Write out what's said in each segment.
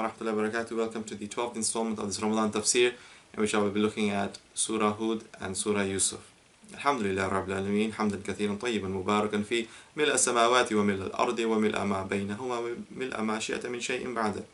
wa rahmatullahi wa barakatuh. Welcome to the 12th installment of this Ramadan Tafseer, in which I will be looking at Surah Hud and Surah Yusuf. Alhamdulillah Rabbil Alameen, hamdan kathiran tayyiban mubarakan fi mil'a samawati wa mil'a al-ardi wa mil'a ma baynahuma wa mil'a ma shi'ata min shay'in ba'da.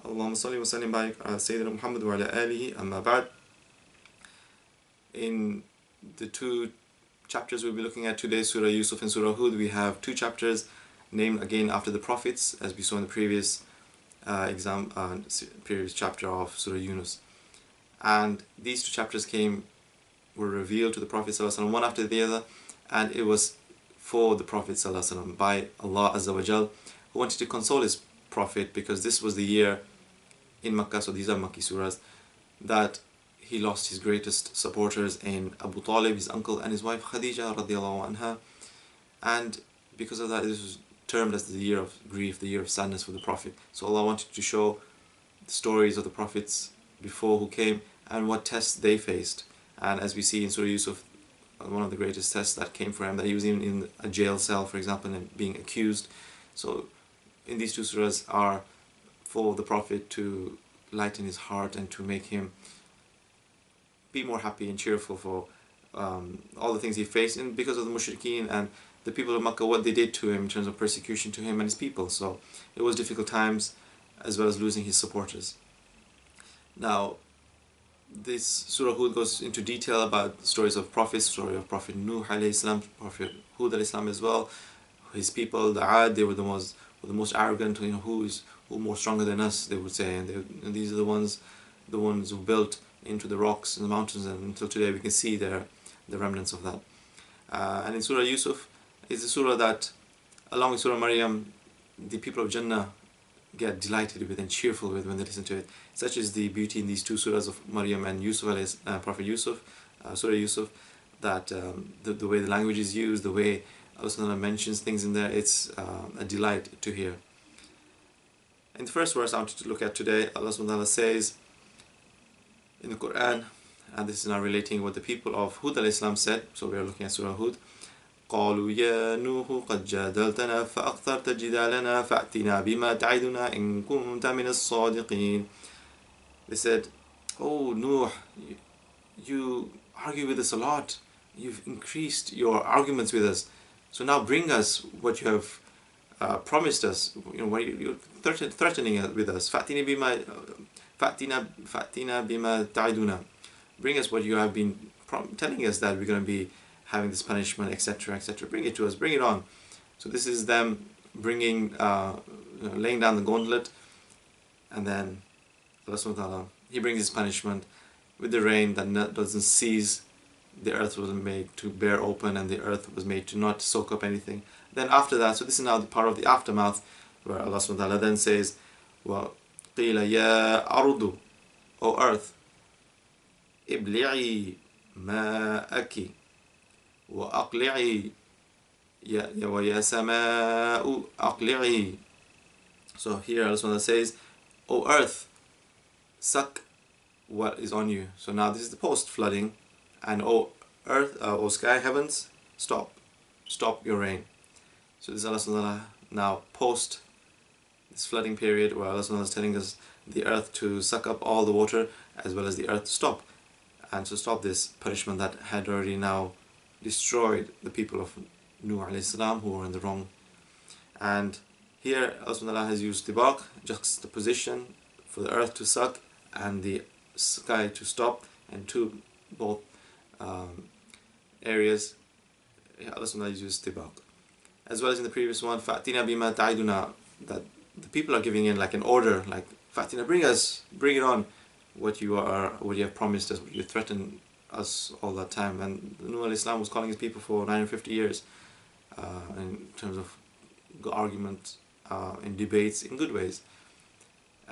Allahumma salli wa sallim barik ala Sayyidina Muhammad wa ala alihi amma ba'd. In the two chapters we'll be looking at today, Surah Yusuf and Surah Hud, we have two chapters named again after the prophets, as we saw in the previous previous chapter of Surah Yunus. And these two chapters were revealed to the Prophet ﷺ one after the other, and it was for the Prophet ﷺ by Allah Azza wa Jal, who wanted to console his Prophet, because this was the year in Makkah, so these are Makki surahs, that he lost his greatest supporters in Abu Talib, his uncle, and his wife Khadija radiallahu anha. And because of that, this was termed as the year of grief, the year of sadness for the Prophet. So Allah wanted to show the stories of the Prophets before who came and what tests they faced. And as we see in Surah Yusuf, one of the greatest tests that came for him, that he was even in a jail cell, for example, and being accused. So in these two surahs are for the Prophet to lighten his heart and to make him be more happy and cheerful for all the things he faced, and because of the mushrikeen and the people of Makkah, what they did to him in terms of persecution to him and his people. So it was difficult times, as well as losing his supporters. Now, this Surah Hud goes into detail about stories of prophets, story of Prophet Nuh alayhi salam, Prophet Hud alayhi salam as well. His people, the Ad, they were the most arrogant. Who more stronger than us, they would say, and these are the ones who built into the rocks and the mountains, and until today we can see the remnants of that. And in Surah Yusuf, it's a surah that, along with Surah Maryam, the people of Jannah get delighted with and cheerful with when they listen to it. Such is the beauty in these two surahs of Maryam and Yusuf, Prophet Yusuf, Surah Yusuf, that the way the language is used, the way Allah mentions things in there, it's a delight to hear. In the first verse I wanted to look at today, Allah says in the Quran, and this is now relating what the people of Hud alayhi salam said, so we are looking at Surah Hud. قالوا يا نوح قد جادلتنا فأكثرت جدالنا فأتنا بما تعدنا إن كنت من الصادقين. They said, "Oh Nuh, you argue with us a lot. You've increased your arguments with us. So now bring us what you have promised us. What you're threatening with us. فأتنا بما تعدنا. Bring us what you have been telling us, that we're going to be having this punishment, etc., etc. Bring it to us, bring it on." So this is them bringing, laying down the gauntlet, and then Allah subhanahu wa ta'ala, He brings His punishment with the rain that doesn't cease. The earth was made to bear open, and the earth was made to not soak up anything. Then after that, so this is now the part of the aftermath, where Allah subhanahu wa ta'ala then says, "Well, قِيلَ يَا أَرْضُ, O earth, إِبْلِعِي مَاءَكِ وَأَقْلِعِي وَيَا سَمَاءُ أَقْلِعِي." So here Allah says, "O earth, suck what is on you." So now this is the post-flooding, and O earth, O sky, heavens, stop your rain. So this is Allah now post this flooding period, where Allah is telling us the earth to suck up all the water, as well as the earth to stop, and to stop this punishment that had already now destroyed the people of Nuh alayhi salam, who were in the wrong. And here Allah has used tibaq, juxtaposition, for the earth to suck and the sky to stop, and to both areas Allah has used tibaq. As well as in the previous one, فَأْتِنَا بِمَا تَعِدُنَا, that the people are giving in like an order, like فَأْتِنَا, bring it on, what you have promised us, what you threatened us all that time. And Nuh alayhi salam was calling his people for 950 years in terms of argument, in debates, in good ways.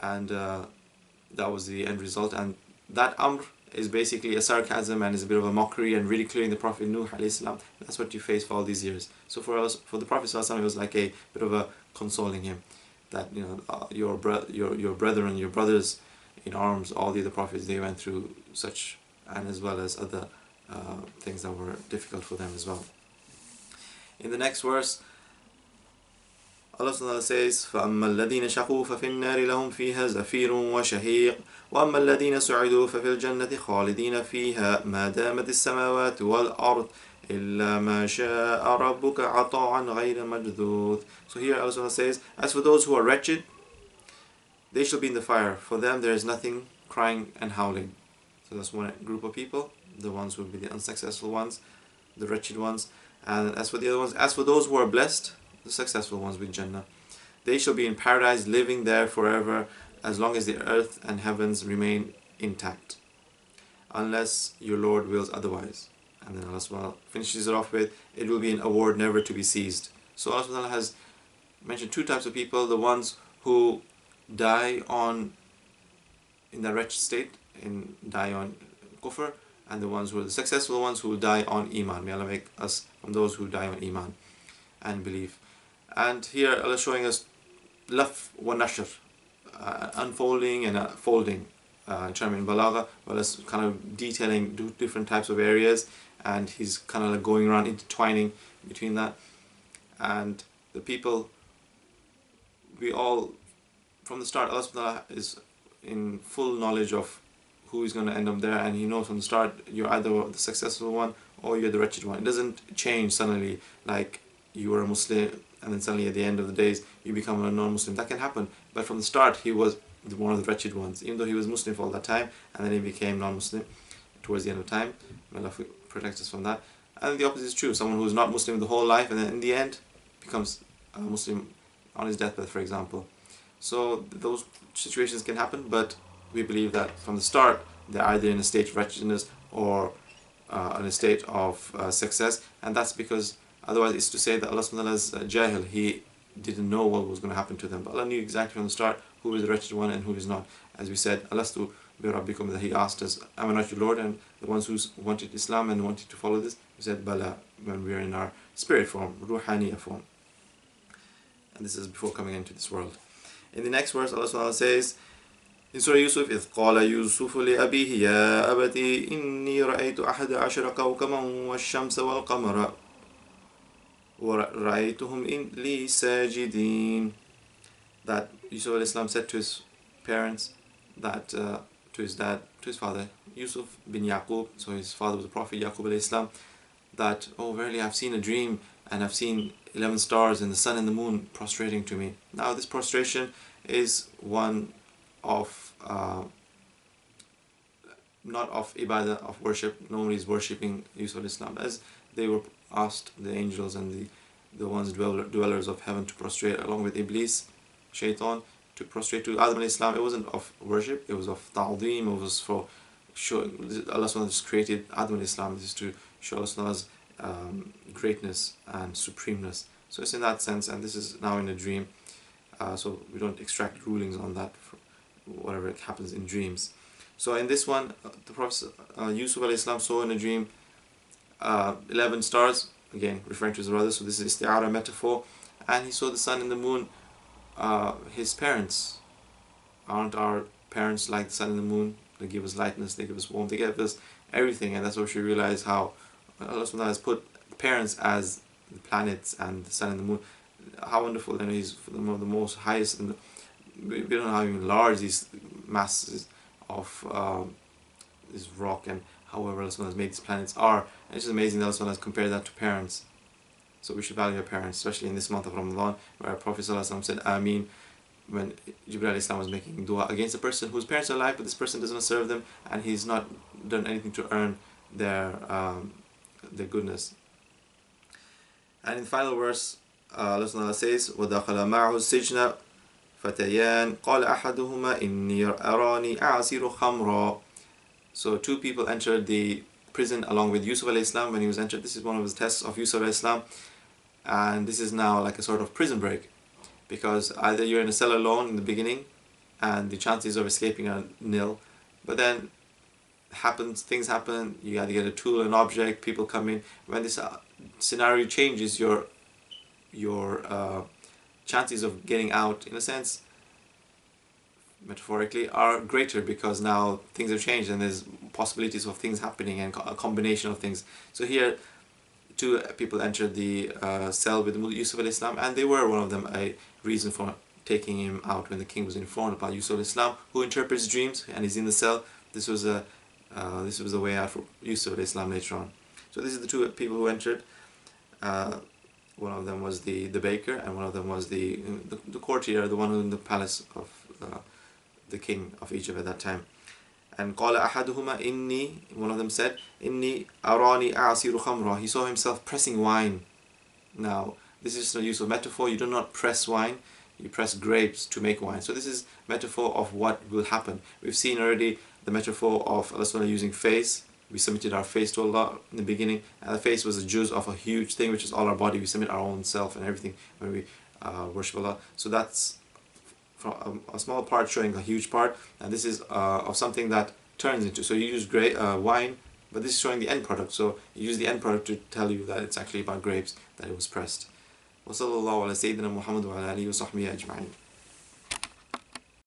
And that was the end result. And that amr is basically a sarcasm and is a bit of a mockery and ridiculing the Prophet Nuh alayhi salam. That's what you face for all these years. So for the Prophet ﷺ, it was like a bit of a consoling him, that your brethren, your brothers in arms, all the other prophets, they went through such, and as well as other things that were difficult for them as well. In the next verse, Allah subhanahu wa ta'ala says, فَأَمَّا الَّذِينَ شَقُوا فَفِي النَّارِ لَهُمْ فِيهَا زَفِيرٌ وَشَهِيقٌ وَأَمَّا الَّذِينَ سُعِدُوا فَفِي الْجَنَّةِ خَالِدِينَ فِيهَا مَا دَامَتِ السَّمَاوَاتُ وَالْأَرْضُ إِلَّا مَا شَاءَ رَبُّكَ عَطَاءً غَيْرَ مَجْذُوذٍ. So here Allah subhanahu wa ta'ala says, as for those who are wretched, they shall be in the fire. For them there is nothing crying and howling. So that's one group of people. The ones who will be the unsuccessful ones, the wretched ones. And as for the other ones, as for those who are blessed, the successful ones with Jannah, they shall be in paradise, living there forever, as long as the earth and heavens remain intact, unless your Lord wills otherwise. And then Allah subhanahu wa ta'ala finishes it off with, it will be an award never to be seized. So Allah subhanahu wa ta'ala has mentioned two types of people: the ones who die in the wretched state, die on kufr, and the ones who are the successful ones who will die on iman. May Allah make us from those who die on iman and belief. And here Allah is showing us laf wa nashr, unfolding and folding, term in Balagha, well as kind of detailing different types of areas, and he's kind of like going around intertwining between that. And the people, we all, from the start, Allah subhanahu wa ta'ala is in full knowledge of who is going to end up there, and He knows from the start you're either the successful one or you're the wretched one. It doesn't change suddenly, like you were a Muslim and then suddenly at the end of the days you become a non-Muslim. That can happen, but from the start he was one of the wretched ones, even though he was Muslim for all that time, and then he became non-Muslim towards the end of time. May Allah protect us from that. And the opposite is true: someone who's not Muslim the whole life and then in the end becomes a Muslim on his deathbed, for example. So those situations can happen, but we believe that from the start they're either in a state of wretchedness or in a state of success, and that's because otherwise it's to say that Allah subhanahu wa ta'ala is jahil. He didn't know what was going to happen to them, but Allah knew exactly from the start who is the wretched one and who is not. As we said, Alastu bi rabbikum, that He asked us, am I not your Lord? And the ones who wanted Islam and wanted to follow this, we said Bala, when we are in our spirit form, ruhaniya form. And this is before coming into this world. In the next verse, Allah subhanahu wa ta'ala says in Surah Yusuf, إِذْ قَالَ يُوسُفُ لِأَبِيهِ يَا أَبَتِي إِنِّي رَأَيْتُ أَحَدَ عَشَرَ كَوْكَبًا وَالشَّمْسَ وَالْقَمَرَ وَرَأَيْتُهُمْ لِي سَاجِدِينَ. That Yusuf alayhi salam said to his parents, that to his dad, to his father, Yusuf bin Yaqub, so his father was the Prophet Yaqub alayhi salam, that, oh verily I've seen a dream and I've seen 11 stars and the sun and the moon prostrating to me. Now this prostration is one of not of ibadah, of worship. Nobody is worshipping Yusuf alayhi salam, as they were asked, the angels and the ones dwellers of heaven, to prostrate along with Iblis, Shaitan, to prostrate to Adam alayhi salam. It wasn't of worship, it was of ta'zeem. It was for showing Allah subhanahu wa ta'ala just created Adam alayhi salam. This is to show Allah subhanahu wa ta'ala's greatness and supremeness. So it's in that sense, and this is now in a dream, so we don't extract rulings on that for whatever happens in dreams. So in this one, the Prophet Yusuf alayhi salam saw in a dream 11 stars, again referring to his brother, so this is isti'ara, metaphor, and he saw the sun and the moon. His parents, aren't our parents like the sun and the moon? They give us lightness, they give us warmth, they give us everything, and that's what we realize how Allah has put parents as the planets and the sun and the moon. How wonderful! And He's the most highest, and we don't know how even large these masses of this rock and however Allah has made these planets are. And it's just amazing that Allah has compared that to parents. So we should value our parents, especially in this month of Ramadan, where our Prophet ﷺ said Ameen when Jibreel ﷺ was making dua against a person whose parents are alive, but this person does not serve them and he's not done anything to earn their goodness. And in the final verse, Allah says, وَدَخَلَ مَعَهُ السِّجْنَ فَتَيَانِ قَالَ أَحَدُهُمَا إِنِّي أَرَانِي أَعْصِرُ خَمْرًا. So two people entered the prison along with Yusuf alayhi salam when he was entered. This is one of the tests of Yusuf alayhi salam, and this is now like a sort of prison break, because either you're in a cell alone in the beginning and the chances of escaping are nil, but then things happen, you got to get a tool, an object, people come in. When this scenario changes, your chances of getting out, in a sense, metaphorically, are greater, because now things have changed and there's possibilities of things happening and a combination of things. So here two people entered the cell with Yusuf al-Islam, and they were one of them a reason for taking him out when the king was informed about Yusuf al-Islam, who interprets dreams, and he's in the cell. This was a way out for Yusuf al-Islam later on. So these are the two people who entered. One of them was the baker, and one of them was the courtier, the one in the palace of the king of Egypt at that time. And قال أحدهما إني, one of them said, إني أراني أعصر خمرا. He saw himself pressing wine. Now, this is no use of metaphor. You do not press wine, you press grapes to make wine. So this is metaphor of what will happen. We've seen already the metaphor of Allah using face. We submitted our face to Allah in the beginning, and the face was a juz of a huge thing, which is all our body. We submit our own self and everything when we worship Allah. So that's from a small part showing a huge part, and this is of something that turns into. So you use wine, but this is showing the end product. So you use the end product to tell you that it's actually about grapes, that it was pressed. وصلى الله على سيدنا محمد وعلى آله وصحبه أجمعين.